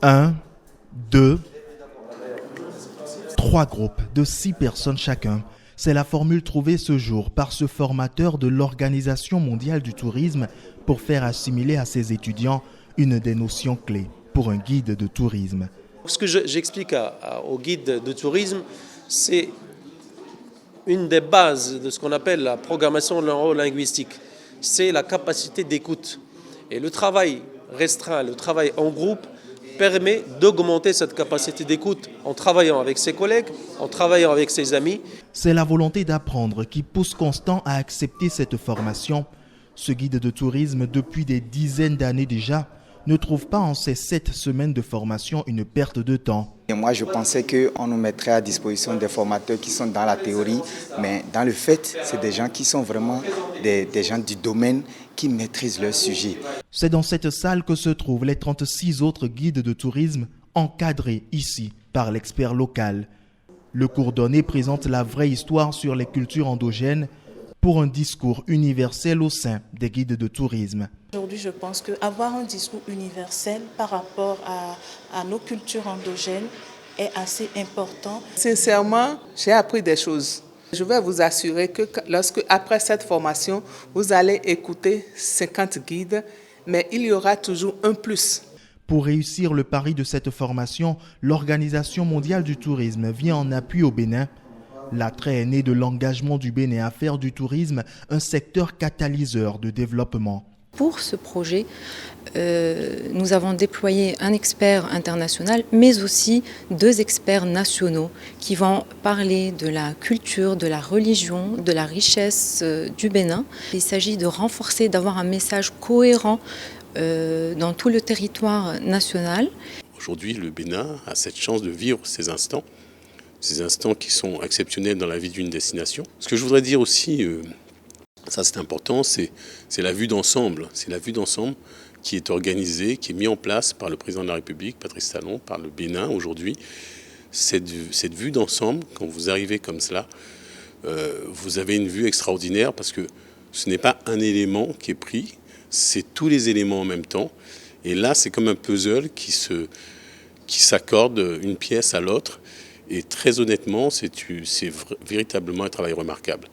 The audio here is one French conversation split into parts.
1, 2, 3 groupes de 6 personnes chacun. C'est la formule trouvée ce jour par ce formateur de l'Organisation mondiale du tourisme pour faire assimiler à ses étudiants une des notions clés pour un guide de tourisme. Ce que j'explique aux guides de tourisme, c'est une des bases de ce qu'on appelle la programmation neuro-linguistique. C'est la capacité d'écoute. Et le travail restreint, le travail en groupe, permet d'augmenter cette capacité d'écoute en travaillant avec ses collègues, en travaillant avec ses amis. C'est la volonté d'apprendre qui pousse Constant à accepter cette formation. Ce guide de tourisme, depuis des dizaines d'années déjà, ne trouve pas en ces 7 semaines de formation une perte de temps. Et moi, je pensais qu'on nous mettrait à disposition des formateurs qui sont dans la théorie, mais dans le fait, c'est des gens qui sont vraiment des gens du domaine qui maîtrisent leur sujet. C'est dans cette salle que se trouvent les 36 autres guides de tourisme encadrés ici par l'expert local. Le cours donné présente la vraie histoire sur les cultures endogènes pour un discours universel au sein des guides de tourisme. Aujourd'hui, je pense qu'avoir un discours universel par rapport à nos cultures endogènes est assez important. Sincèrement, j'ai appris des choses. Je vais vous assurer que après cette formation, vous allez écouter 50 guides, mais il y aura toujours un plus. Pour réussir le pari de cette formation, l'Organisation mondiale du tourisme vient en appui au Bénin. L'attrait est né de l'engagement du Bénin à faire du tourisme un secteur catalyseur de développement. Pour ce projet, nous avons déployé un expert international, mais aussi 2 experts nationaux qui vont parler de la culture, de la religion, de la richesse du Bénin. Il s'agit de renforcer, d'avoir un message cohérent dans tout le territoire national. Aujourd'hui, le Bénin a cette chance de vivre ces instants qui sont exceptionnels dans la vie d'une destination. Ce que je voudrais dire aussi, ça c'est important, c'est la vue d'ensemble. C'est la vue d'ensemble qui est organisée, qui est mise en place par le président de la République, Patrice Talon, par le Bénin aujourd'hui. Cette vue d'ensemble, quand vous arrivez comme cela, vous avez une vue extraordinaire parce que ce n'est pas un élément qui est pris, c'est tous les éléments en même temps. Et là, c'est comme un puzzle qui s'accorde une pièce à l'autre. Et très honnêtement, c'est véritablement un travail remarquable.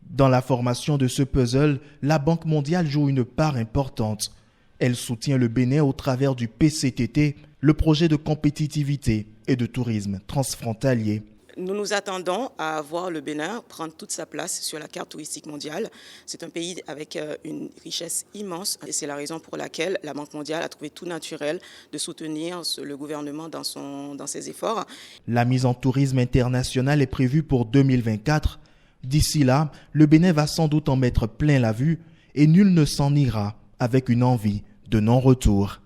Dans la formation de ce puzzle, la Banque mondiale joue une part importante. Elle soutient le Bénin au travers du PCTT, le projet de compétitivité et de tourisme transfrontalier. Nous nous attendons à voir le Bénin prendre toute sa place sur la carte touristique mondiale. C'est un pays avec une richesse immense et c'est la raison pour laquelle la Banque mondiale a trouvé tout naturel de soutenir le gouvernement dans ses efforts. La mise en tourisme international est prévue pour 2024. D'ici là, le Bénin va sans doute en mettre plein la vue et nul ne s'en ira avec une envie de non-retour.